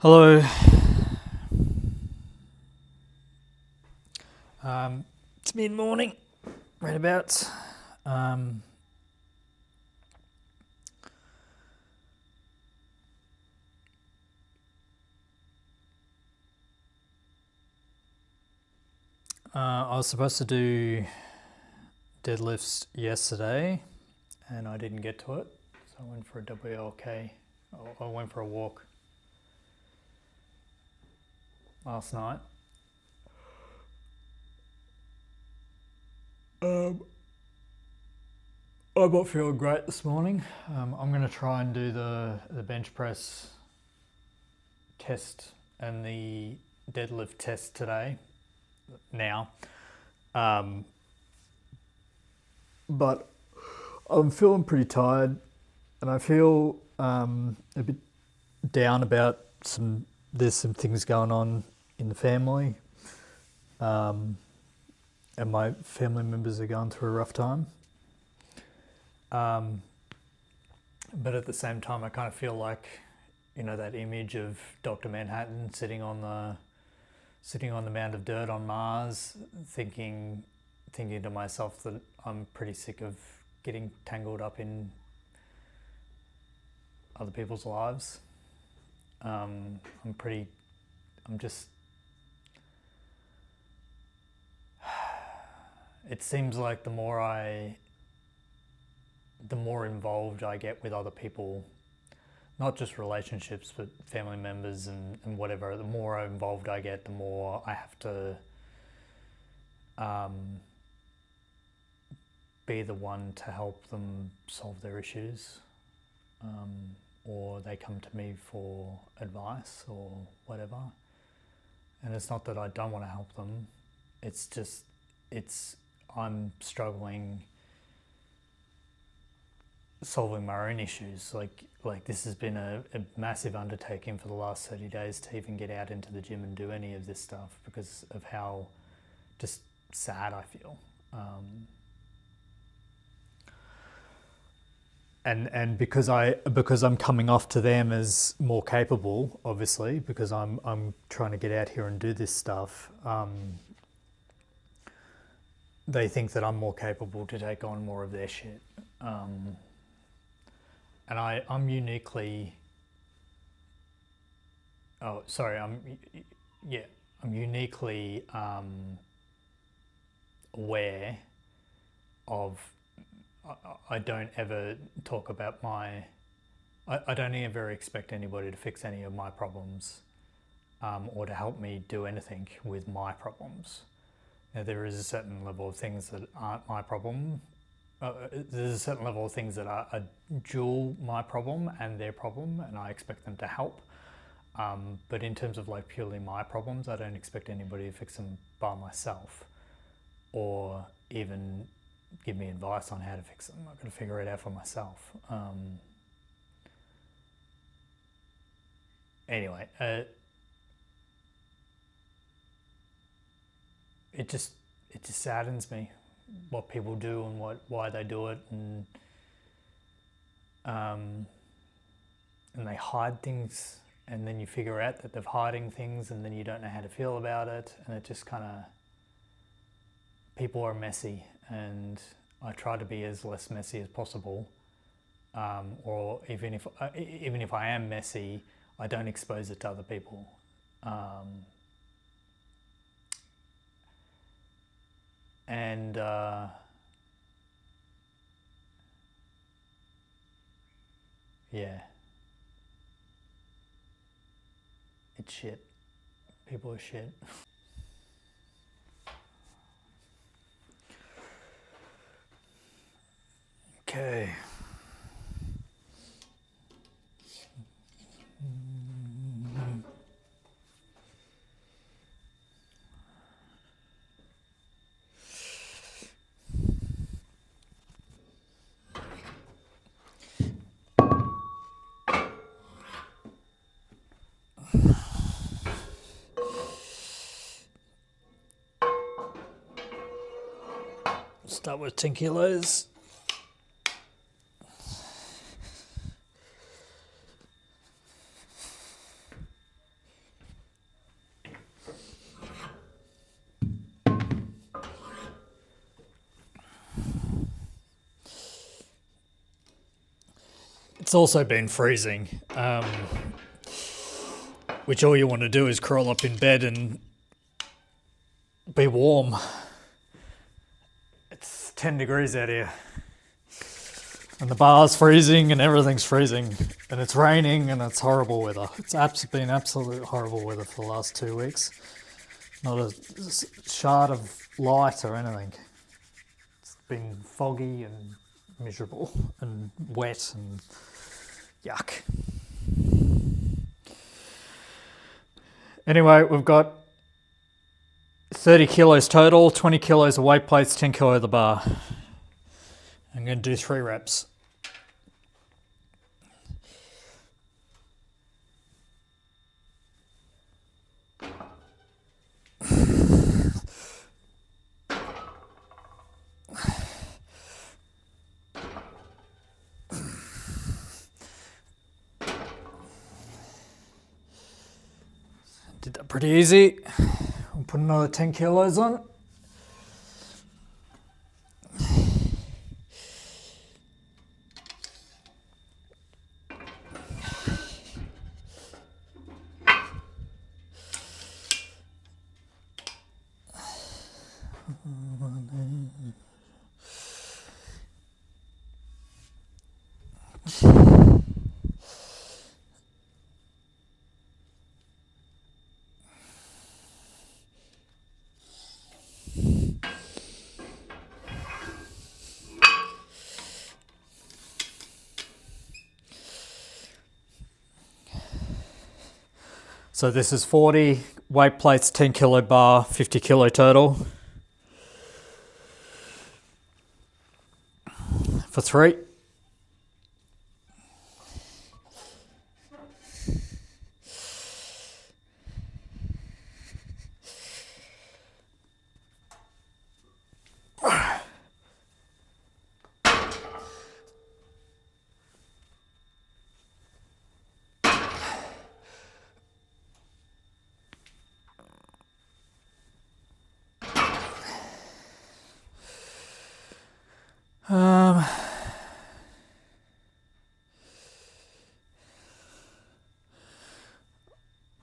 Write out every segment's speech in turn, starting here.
Hello. It's mid-morning, right about. I was supposed to do deadlifts yesterday, and I didn't get to it, so I went for a WLK. I went for a walk last night. I'm not feeling great this morning. I'm going to try and do the bench press test and the deadlift test today, now. But I'm feeling pretty tired, and I feel a bit down about there's some things going on in the family, and my family members are going through a rough time. But at the same time, I kind of feel like, that image of Dr. Manhattan sitting on the mound of dirt on Mars, thinking to myself that I'm pretty sick of getting tangled up in other people's lives. It seems like the more involved I get with other people, not just relationships, but family members and whatever, the more involved I get, the more I have to be the one to help them solve their issues, or they come to me for advice or whatever. And it's not that I don't want to help them, I'm struggling solving my own issues. Like this has been a massive undertaking for the last 30 days to even get out into the gym and do any of this stuff because of how just sad I feel. And because I'm coming off to them as more capable, obviously, because I'm trying to get out here and do this stuff. They think that I'm more capable to take on more of their shit. And I'm uniquely. Oh, sorry. I'm uniquely aware of. I don't ever talk about I don't ever expect anybody to fix any of my problems, or to help me do anything with my problems. Now, there is a certain level of things that aren't my problem. There's a certain level of things that are dual my problem and their problem, and I expect them to help. But in terms of like purely my problems, I don't expect anybody to fix them by myself, or even give me advice on how to fix them. I've got to figure it out for myself. Anyway, it just saddens me what people do and why they do it, and they hide things, and then you figure out that they're hiding things, and then you don't know how to feel about it, and it just kind of, people are messy, and I try to be as less messy as possible, or even if I am messy, I don't expose it to other people. And yeah, it's shit. People are shit. Okay. Start with 10 kilos. It's also been freezing, which all you want to do is curl up in bed and be warm. It's 10 degrees out here. And the bar's freezing and everything's freezing. And it's raining and it's horrible weather. It's been absolute horrible weather for the last 2 weeks. Not a shard of light or anything. It's been foggy and miserable and wet and yuck. Anyway, we've got 30 kilos total, 20 kilos of weight plates, 10 kilo of the bar. I'm going to do 3 reps. Did that pretty easy. We'll put another 10 kilos on. So this is 40 weight plates, 10 kilo bar, 50 kilo total. For 3.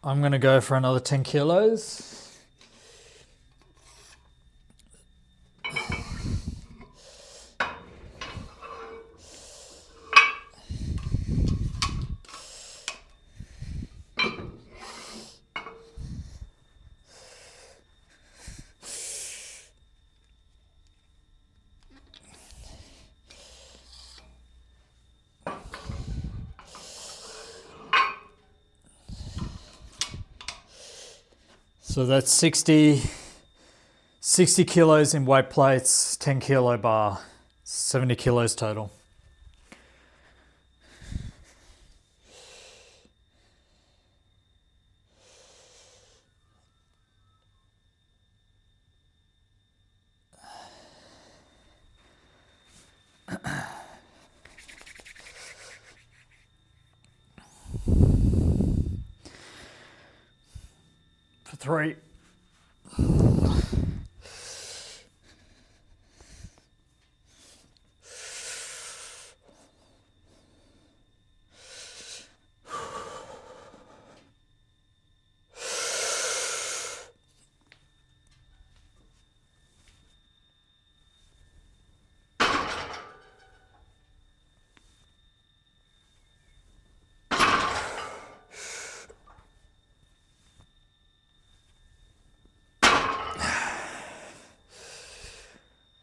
I'm going to go for another 10 kilos. So that's 60 kilos in weight plates, 10 kilo bar, 70 kilos total. For 3.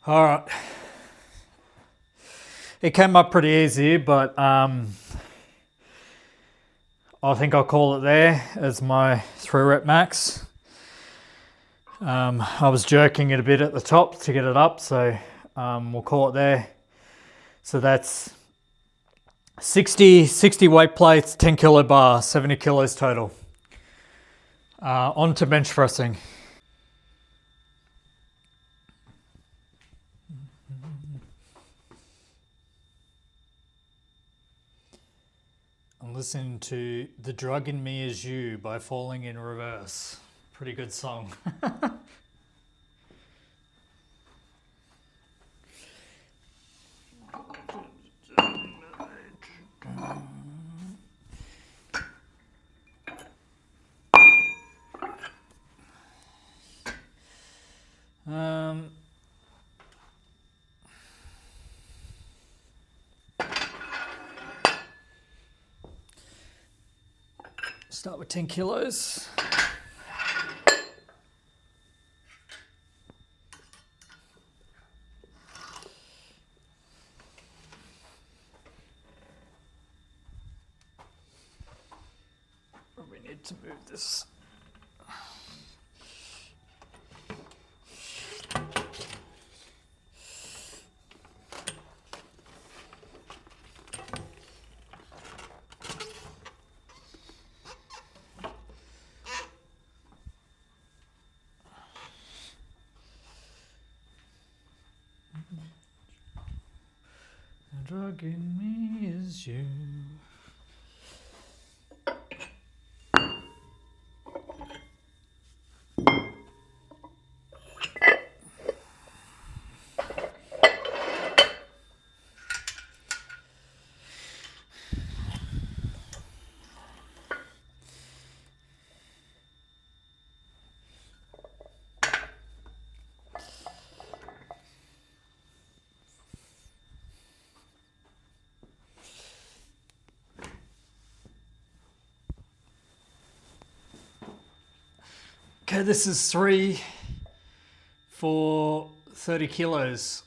All right. It came up pretty easy, but I think I'll call it there as my 3 rep max. I was jerking it a bit at the top to get it up, so we'll call it there. So that's 60 weight plates, 10 kilo bar, 70 kilos total. On to bench pressing. I'm listening to The Drug in Me Is You by Falling in Reverse. Pretty good song. Start with 10 kilos. We need to move this. The drug in me is you. Okay, this is 3 for 30 kilos.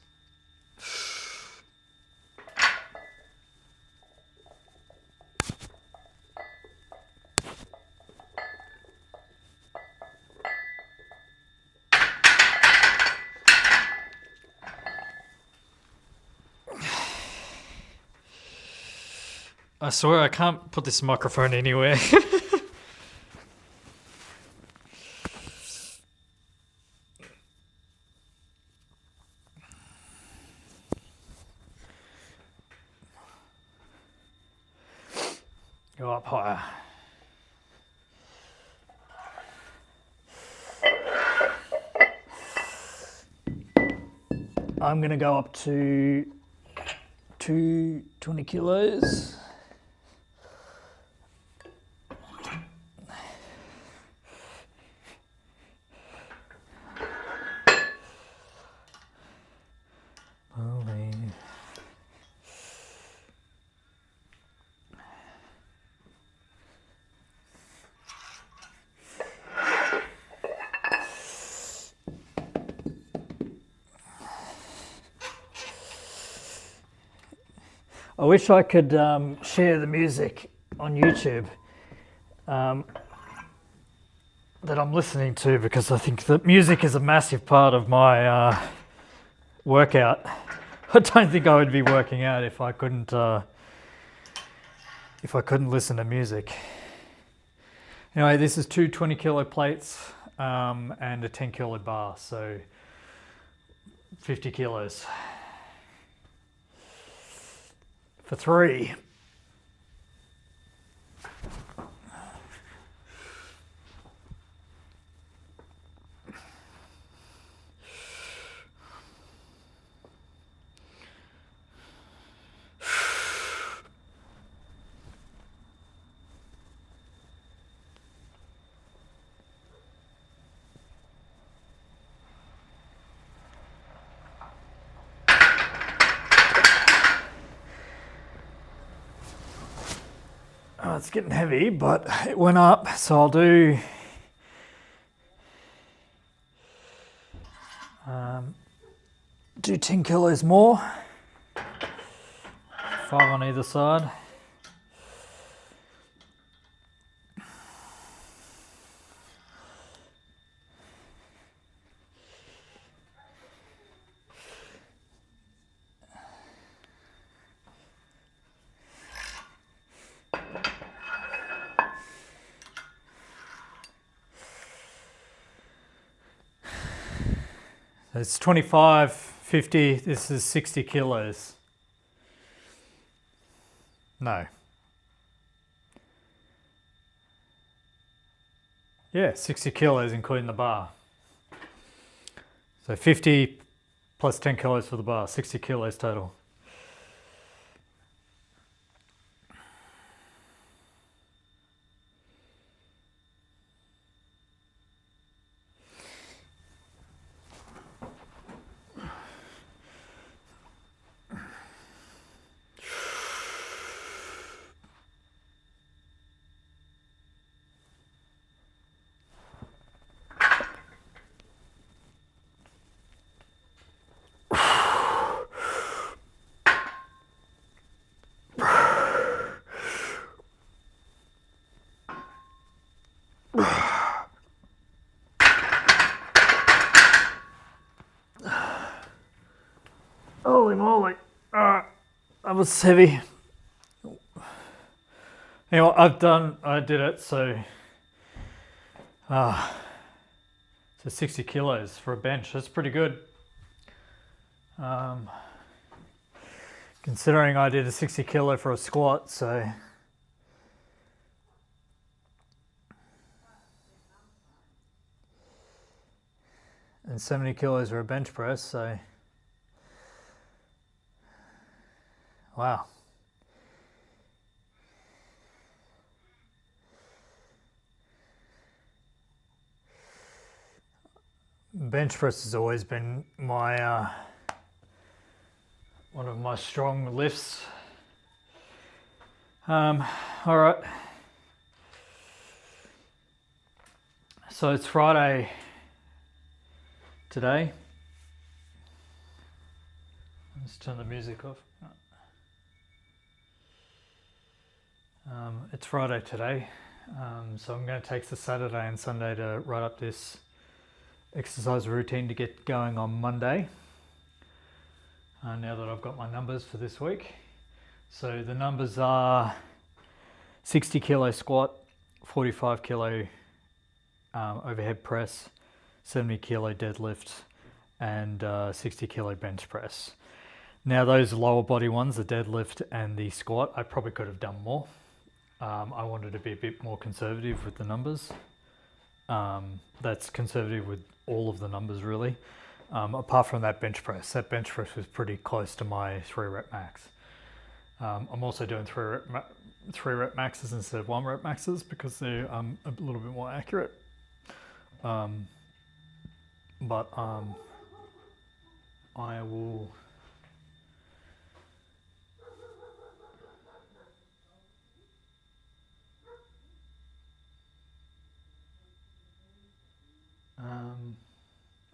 I swear I can't put this microphone anywhere. Go up higher. I'm going to go up to 220 kilos. I wish I could share the music on YouTube that I'm listening to, because I think that music is a massive part of my workout. I don't think I would be working out if I couldn't listen to music. Anyway, this is 2 20 kilo plates and a 10 kilo bar, so 50 kilos. For 3. Oh, it's getting heavy, but it went up, so I'll do do 10 kilos more, 5 on either side. It's 25, 50, this is 60 kilos. No. Yeah, 60 kilos including the bar. So 50 plus 10 kilos for the bar, 60 kilos total. was heavy. Anyway, I did it, so 60 kilos for a bench. That's pretty good. Considering I did a 60 kilo for a squat, so and 70 kilos for a bench press, so wow. Bench press has always been my one of my strong lifts. All right. So it's Friday today. Let's turn the music off. It's Friday today, so I'm going to take the Saturday and Sunday to write up this exercise routine to get going on Monday. Now that I've got my numbers for this week. So the numbers are 60 kilo squat, 45 kilo overhead press, 70 kilo deadlift, and 60 kilo bench press. Now those lower body ones, the deadlift and the squat, I probably could have done more. I wanted to be a bit more conservative with the numbers. That's conservative with all of the numbers really. Apart from that bench press was pretty close to my 3 rep max. I'm also doing 3 rep maxes instead of 1 rep maxes because they're a little bit more accurate. I will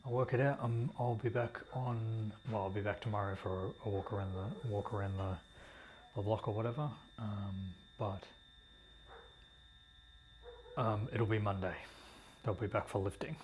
I'll work it out. I'll be back on. Well, I'll be back tomorrow for a walk around the block or whatever. But it'll be Monday. I'll be back for lifting.